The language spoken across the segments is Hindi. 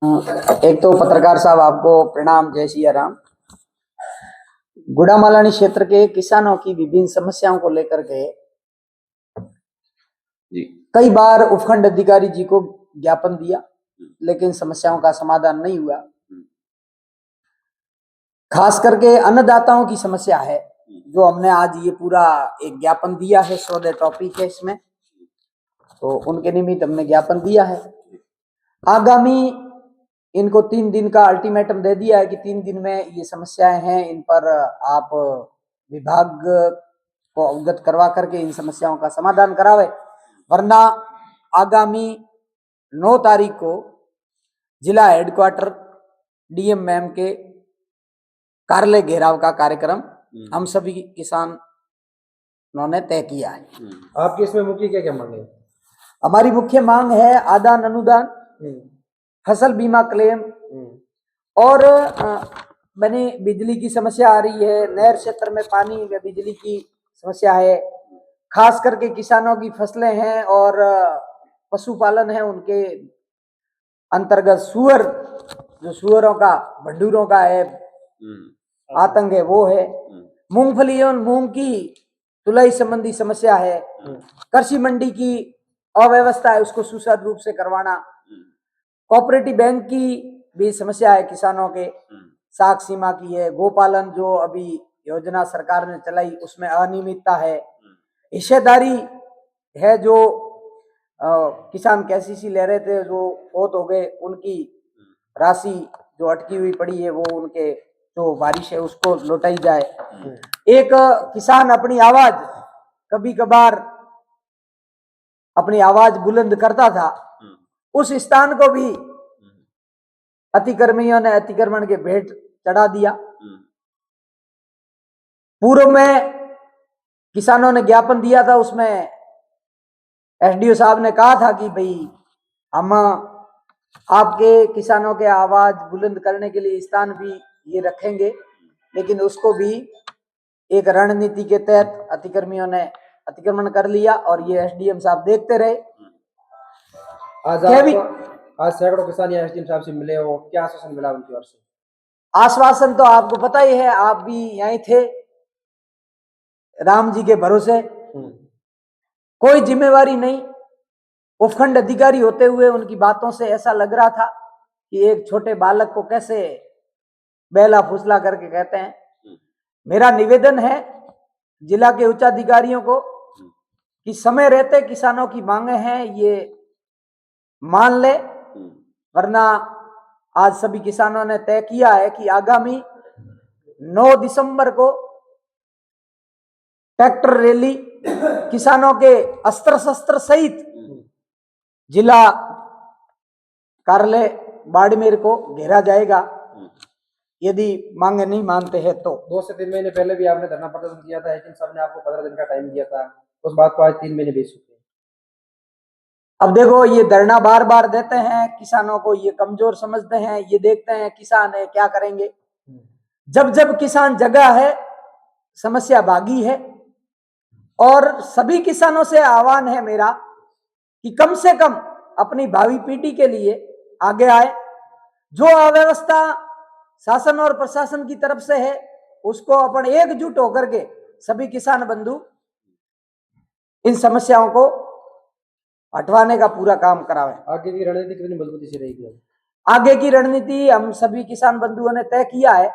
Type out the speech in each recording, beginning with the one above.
एक तो पत्रकार साहब आपको प्रणाम, जय सिया राम। गुड़ामालानी क्षेत्र के किसानों की विभिन्न समस्याओं को लेकर के जी कई बार उपखंड अधिकारी जी को ज्ञापन दिया, लेकिन समस्याओं का समाधान नहीं हुआ। खास करके अन्नदाताओं की समस्या है, जो हमने आज ये पूरा एक ज्ञापन दिया है। 100 टॉपिक है इसमें, तो उनके निमित्त हमने ज्ञापन दिया है। आगामी इनको 3 दिन का अल्टीमेटम दे दिया है कि 3 दिन में ये समस्याएं हैं, इन पर आप विभाग को अवगत करवा करके इन समस्याओं का समाधान करावे, वरना आगामी 9 तारीख को जिला हेडक्वार्टर डीएम मैम के कार्यालय घेराव का कार्यक्रम हम सभी किसानों ने तय किया है। आपकी इसमें मुख्य क्या क्या मांगे? हमारी मुख्य मांग है आदान अनुदान, फसल बीमा क्लेम, और मैंने बिजली की समस्या आ रही है। नहर क्षेत्र में पानी व बिजली की समस्या है। खास करके किसानों की फसलें हैं और पशुपालन है, उनके अंतर्गत सुअर, जो सुअरों का भंडूरों का है आतंक है, वो है। मूंगफली एवं मूंग की तुलाई संबंधी समस्या है। कृषि मंडी की अव्यवस्था है, उसको सुचारू रूप से करवाना। कोऑपरेटिव बैंक की भी समस्या है किसानों के, साख सीमा की है। गोपालन जो अभी योजना सरकार ने चलाई, उसमें अनियमितता है। हिस्सेदारी है, जो किसान केसीसी ले रहे थे, जो फौत हो गए, उनकी राशि जो अटकी हुई पड़ी है, वो उनके जो बारिश है उसको लौटाई जाए। एक किसान अपनी आवाज, कभी कभार अपनी आवाज बुलंद करता था, उस स्थान को भी अतिक्रमणियों ने अतिक्रमण के भेंट चढ़ा दिया। पूर्व में किसानों ने ज्ञापन दिया था, उसमें एसडीओ साहब ने कहा था कि भाई हम आपके किसानों के आवाज बुलंद करने के लिए स्थान भी ये रखेंगे, लेकिन उसको भी एक रणनीति के तहत अतिक्रमियों ने अतिक्रमण कर लिया और ये एसडीएम साहब देखते रहे। आज सैकड़ों किसान एसडीएम साहब से मिले हो, क्या आश्वासन मिला उनकी ओर से? आश्वासन तो आपको पता ही है, आप भी यहीं थे, राम जी के भरोसे। कोई जिम्मेवारी नहीं। उपखंड अधिकारी होते हुए उनकी बातों से ऐसा लग रहा था कि एक छोटे बालक को कैसे बेला फुसला करके कहते हैं। मेरा निवेदन है जिला के उच्चाधिकारियों को कि समय रहते किसानों की मांगे हैं ये मान ले, वरना आज सभी किसानों ने तय किया है कि आगामी 9 दिसंबर को ट्रैक्टर रैली किसानों के अस्त्र शस्त्र सहित जिला कार्यालय बाड़मेर को घेरा जाएगा, यदि मांगे नहीं मानते हैं तो। 2 से 3 महीने पहले भी आपने धरना प्रदर्शन किया था, लेकिन सबने आपको 15 दिन का टाइम दिया था। उस बात को आज 3 महीने बीत चुके हैं। अब देखो, ये धरना बार बार देते हैं, किसानों को ये कमजोर समझते हैं, ये देखते हैं किसान है क्या करेंगे। जब जब किसान जगा है, समस्या भागी है। और सभी किसानों से आह्वान है मेरा कि कम से कम अपनी भावी पीढ़ी के लिए आगे आए। जो अव्यवस्था शासन और प्रशासन की तरफ से है, उसको अपन एकजुट होकर के सभी किसान बंधु इन समस्याओं को हटवाने का पूरा काम करावे। आगे की रणनीति कितनी मजबूती से रहेगी? आगे की रणनीति हम सभी किसान बंधुओं ने तय किया है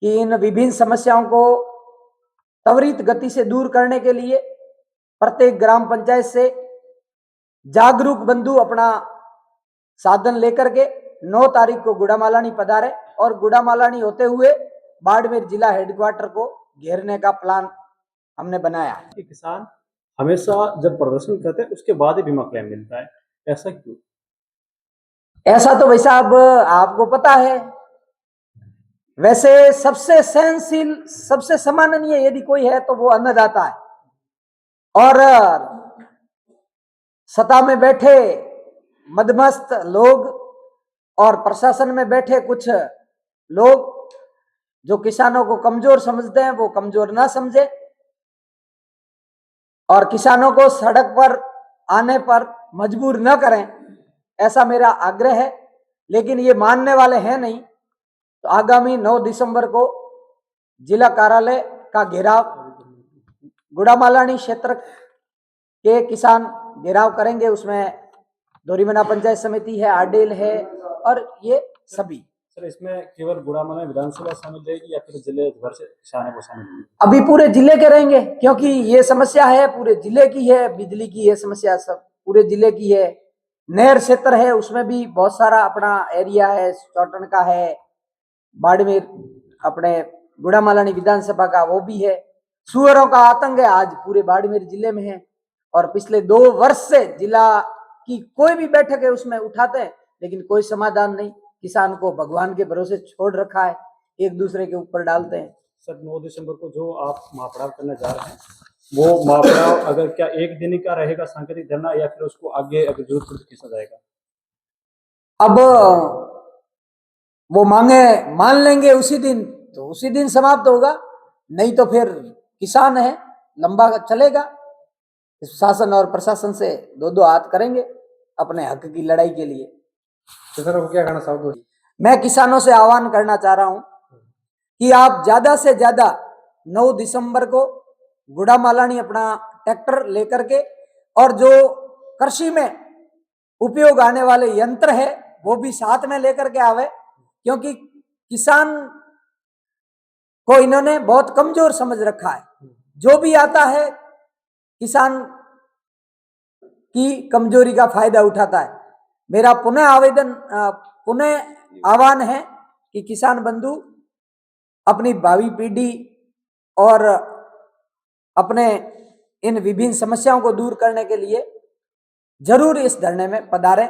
कि इन विभिन्न समस्याओं को त्वरित गति से दूर करने के लिए प्रत्येक ग्राम पंचायत से जागरूक बंधु अपना साधन लेकर के 9 तारीख को गुड़ामालानी पधारे और गुड़ामालानी होते हुए बाड़मेर जिला हेडक्वार्टर को घेरने का प्लान हमने बनाया है। किसान हमेशा जब प्रदर्शन करते हैं उसके बाद ही बीमा क्लेम मिलता है, ऐसा क्यों? ऐसा तो भाई साहब आपको पता है, वैसे सबसे सहनशील, सबसे सम्माननीय यदि कोई है तो वो अन्नदाता है। और सत्ता में बैठे मदमस्त लोग और प्रशासन में बैठे कुछ लोग जो किसानों को कमजोर समझते हैं, वो कमजोर ना समझे और किसानों को सड़क पर आने पर मजबूर न करें, ऐसा मेरा आग्रह है। लेकिन ये मानने वाले हैं नहीं। तो आगामी 9 दिसंबर को जिला कार्यालय का घेराव, गुड़ामालानी क्षेत्र के किसान घेराव करेंगे। उसमें दोरीमना पंचायत समिति है, आडेल है और ये सभी। सर, इसमें केवल गुड़ामाला विधानसभा शामिल रहेगी या फिर जिले भर से किसान है वो शामिल होंगे? अभी पूरे जिले के रहेंगे, क्योंकि ये समस्या है पूरे जिले की है। बिजली की है समस्या, सब पूरे जिले की है। नहर क्षेत्र है, उसमें भी बहुत सारा अपना एरिया है, चौटन का है, बाड़मेर अपने गुड़ामालानी विधानसभा का वो भी है। सुअरों का आतंक है आज पूरे बाड़मेर जिले में है, और पिछले 2 वर्ष से जिला की कोई भी बैठक है उसमें उठाते हैं, लेकिन कोई समाधान नहीं। किसान को भगवान के भरोसे छोड़ रखा है, एक दूसरे के ऊपर डालते हैं। सर, 9 दिसंबर को जो आप महापड़ाव करने जा रहे हैं, वो महापड़ाव अगर क्या एक दिन का रहेगा सांकेतिक धरना, या फिर उसको आगे अगर जरूरत पड़े तो खींचा जाएगा? अब वो मांगे मान लेंगे उसी दिन तो उसी दिन समाप्त होगा, नहीं तो फिर किसान है, लंबा चलेगा। शासन और प्रशासन से 2-2 हाथ करेंगे अपने हक की लड़ाई के लिए। तो सर वो क्या कहना चाहोगे? मैं किसानों से आह्वान करना चाह रहा हूं कि आप ज्यादा से ज्यादा 9 दिसंबर को गुड़ामालानी अपना ट्रैक्टर लेकर के, और जो कृषि में उपयोग आने वाले यंत्र है वो भी साथ में लेकर के आवे, क्योंकि किसान को इन्होंने बहुत कमजोर समझ रखा है। जो भी आता है किसान की कमजोरी का फायदा उठाता है। मेरा पुनः आह्वान है कि किसान बंधु अपनी भावी पीढ़ी और अपने इन विभिन्न समस्याओं को दूर करने के लिए जरूर इस धरने में पधारें।